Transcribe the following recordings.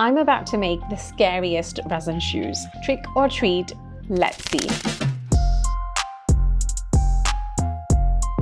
I'm about to make the scariest resin shoes. Trick or treat, let's see.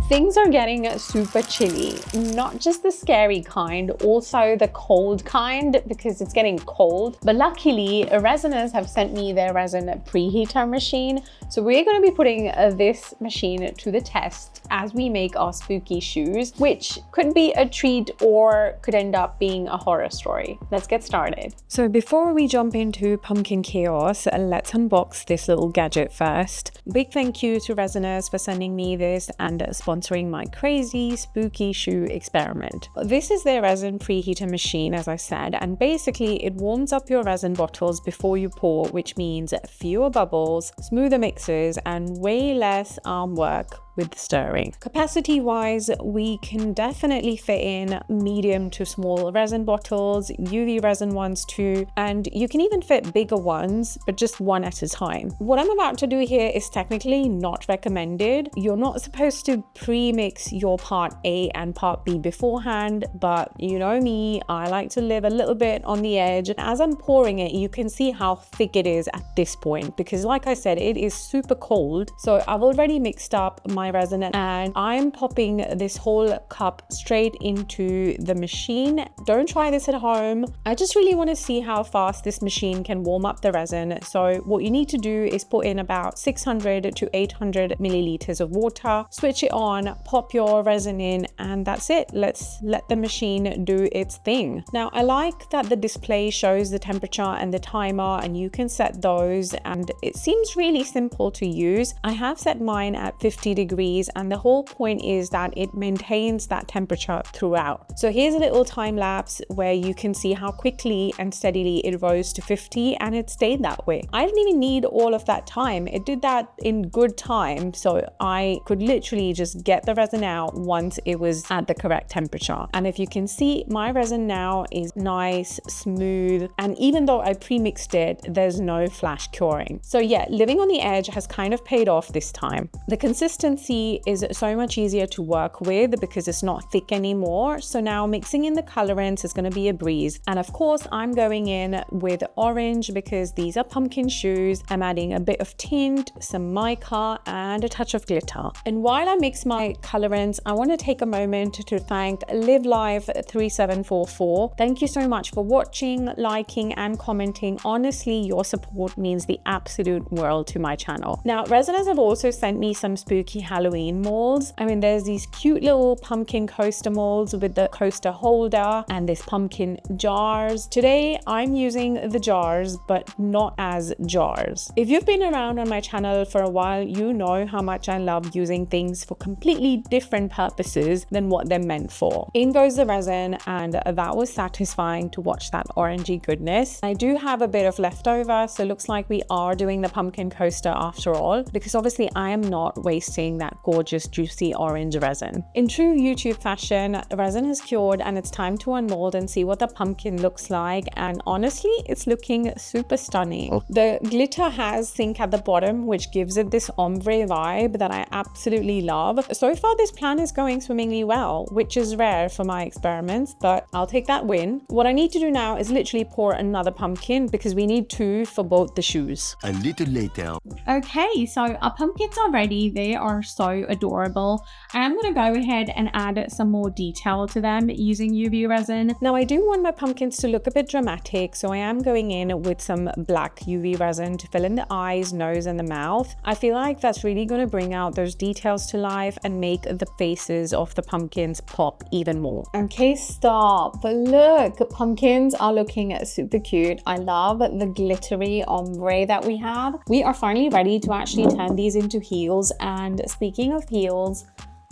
Things are getting super chilly, not just the scary kind, also the cold kind because it's getting cold. But luckily, Resiners have sent me their resin preheater machine. So we're going to be putting this machine to the test as we make our spooky shoes, which could be a treat or could end up being a horror story. Let's get started. So before we jump into pumpkin chaos, let's unbox this little gadget first. Big thank you to Resiners for sending me this and sponsoring my crazy spooky shoe experiment. This is their resin preheater machine, as I said, and basically it warms up your resin bottles before you pour, which means fewer bubbles, smoother mixes, and way less arm work with stirring. Capacity wise, we can definitely fit in medium to small resin bottles, UV resin ones too, and you can even fit bigger ones, but just one at a time. What I'm about to do here is technically not recommended. You're not supposed to pre-mix your part A and part B beforehand, but you know me, I like to live a little bit on the edge. And as I'm pouring it, you can see how thick it is at this point, because like I said, it is super cold. So I've already mixed up my resin and I'm popping this whole cup straight into the machine. Don't try this at home. I just really want to see how fast this machine can warm up the resin. So what you need to do is put in about 600 to 800 milliliters of water, switch it on, pop your resin in, and that's it. Let's let the machine do its thing. Now, I like that the display shows the temperature and the timer, and you can set those, and it seems really simple to use. I have set mine at 50 degrees, and the whole point is that it maintains that temperature throughout. So here's a little time lapse where you can see how quickly and steadily it rose to 50 and it stayed that way. I didn't even need all of that time. It did that in good time, so I could literally just get the resin out once it was at the correct temperature. And if you can see, my resin now is nice, smooth, and even though I pre-mixed it, there's no flash curing. So yeah, living on the edge has kind of paid off this time. The consistency is so much easier to work with because it's not thick anymore. So now mixing in the colorants is going to be a breeze. And of course, I'm going in with orange because these are pumpkin shoes. I'm adding a bit of tint, some mica, and a touch of glitter. And while I mix my colorants, I want to take a moment to thank LiveLive3744. Thank you so much for watching, liking, and commenting. Honestly, your support means the absolute world to my channel. Now, Resiners have also sent me some spooky Halloween molds. I mean, there's these cute little pumpkin coaster molds with the coaster holder and this pumpkin jars. Today, I'm using the jars, but not as jars. If you've been around on my channel for a while, you know how much I love using things for completely different purposes than what they're meant for. In goes the resin, and that was satisfying to watch that orangey goodness. I do have a bit of leftover, so it looks like we are doing the pumpkin coaster after all, because obviously I am not wasting that gorgeous juicy orange resin. In true YouTube fashion, resin is cured and it's time to unmold and see what the pumpkin looks like, and honestly it's looking super stunning. The glitter has zinc at the bottom, which gives it this ombre vibe that I absolutely love. So far this plan is going swimmingly well, which is rare for my experiments, but I'll take that win. What I need to do now is literally pour another pumpkin because we need 2 for both the shoes. A little later. Okay, so our pumpkins are ready. They are so adorable. I'm going to go ahead and add some more detail to them using UV resin. Now I do want my pumpkins to look a bit dramatic, so I am going in with some black UV resin to fill in the eyes, nose, and the mouth. I feel like that's really going to bring out those details to life and make the faces of the pumpkins pop even more. Okay, stop. But look, pumpkins are looking super cute. I love the glittery ombre that we have. We are finally ready to actually turn these into heels. And speaking of heels,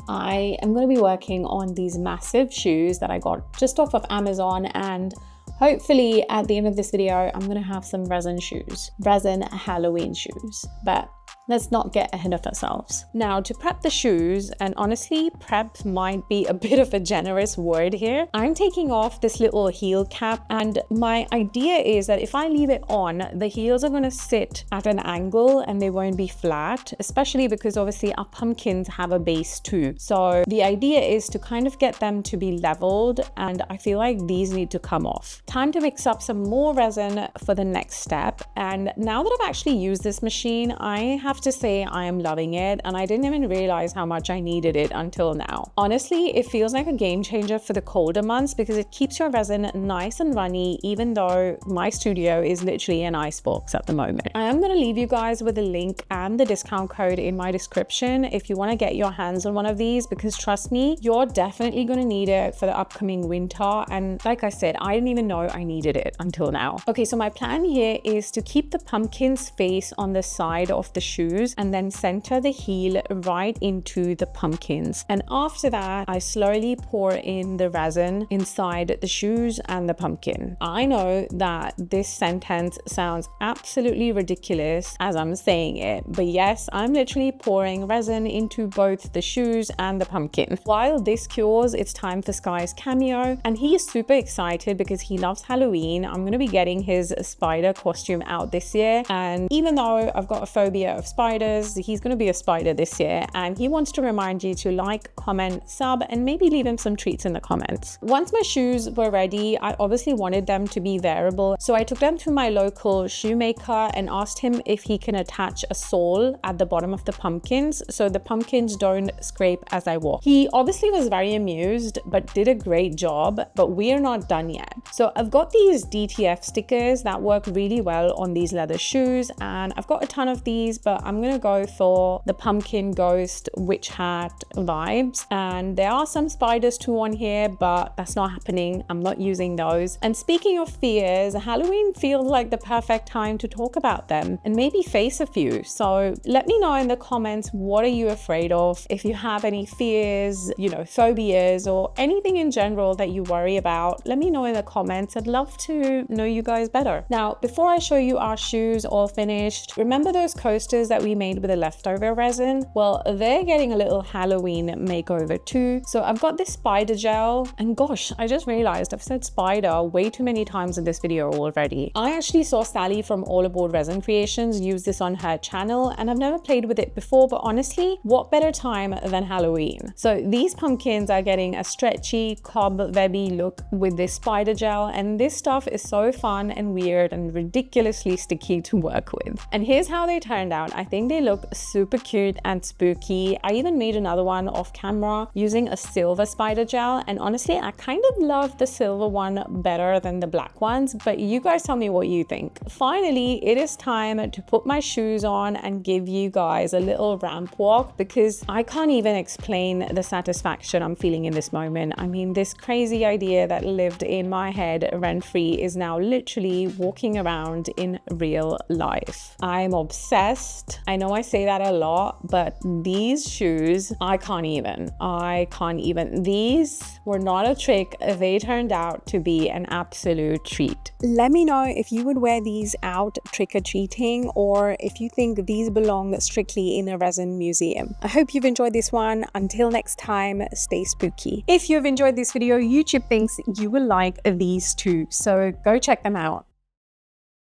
I am going to be working on these massive shoes that I got just off of Amazon, and hopefully at the end of this video I'm going to have some resin shoes, resin Halloween shoes. But let's not get ahead of ourselves. Now, to prep the shoes, and honestly, prep might be a bit of a generous word here, I'm taking off this little heel cap, and my idea is that if I leave it on, the heels are going to sit at an angle and they won't be flat, especially because obviously our pumpkins have a base too. So the idea is to kind of get them to be leveled, and I feel like these need to come off. Time to mix up some more resin for the next step. And now that I've actually used this machine, I have to say I am loving it, and I didn't even realize how much I needed it until now. Honestly, it feels like a game changer for the colder months because it keeps your resin nice and runny, even though my studio is literally an icebox at the moment. I am going to leave you guys with a link and the discount code in my description if you want to get your hands on one of these, because trust me, you're definitely going to need it for the upcoming winter. And like I said, I didn't even know I needed it until now. Okay, so my plan here is to keep the pumpkin's face on the side of the shoes and then center the heel right into the pumpkins. And after that, I slowly pour in the resin inside the shoes and the pumpkin. I know that this sentence sounds absolutely ridiculous as I'm saying it, but yes, I'm literally pouring resin into both the shoes and the pumpkin. While this cures, it's time for Sky's cameo, and he is super excited because he loves Halloween. I'm going to be getting his spider costume out this year, and even though I've got a phobia of spiders, he's going to be a spider this year, and he wants to remind you to like, comment, sub, and maybe leave him some treats in the comments. Once my shoes were ready, I obviously wanted them to be wearable, so I took them to my local shoemaker and asked him if he can attach a sole at the bottom of the pumpkins so the pumpkins don't scrape as I walk. He obviously was very amused but did a great job, but we're not done yet. So I've got these DTF stickers that work really well on these leather shoes, and I've got a ton of these, but I'm gonna go for the pumpkin ghost witch hat vibes. And there are some spiders too on here, but that's not happening. I'm not using those. And speaking of fears, Halloween feels like the perfect time to talk about them and maybe face a few. So let me know in the comments, what are you afraid of? If you have any fears, you know, phobias, or anything in general that you worry about, let me know in the comments. I'd love to know you guys better. Now, before I show you our shoes all finished, remember those coasters that we made with the leftover resin? Well, they're getting a little Halloween makeover too. So I've got this spider gel, and gosh, I just realized I've said spider way too many times in this video already. I actually saw Sally from All Aboard Resin Creations use this on her channel, and I've never played with it before, but honestly, what better time than Halloween? So these pumpkins are getting a stretchy, cobwebby look with this spider gel, and this stuff is so fun and weird and ridiculously sticky to work with. And here's how they turned out. I think they look super cute and spooky. I even made another one off camera using a silver spider gel, and honestly, I kind of love the silver one better than the black ones, but you guys tell me what you think. Finally, it is time to put my shoes on and give you guys a little ramp walk, because I can't even explain the satisfaction I'm feeling in this moment. I mean, this crazy idea that lived in my head rent-free is now literally walking around in real life. I'm obsessed. I know I say that a lot, but these shoes, I can't even. These were not a trick. They turned out to be an absolute treat. Let me know if you would wear these out trick-or-treating, or if you think these belong strictly in a resin museum. I hope you've enjoyed this one. Until next time, stay spooky. If you've enjoyed this video, YouTube thinks you will like these too, so go check them out.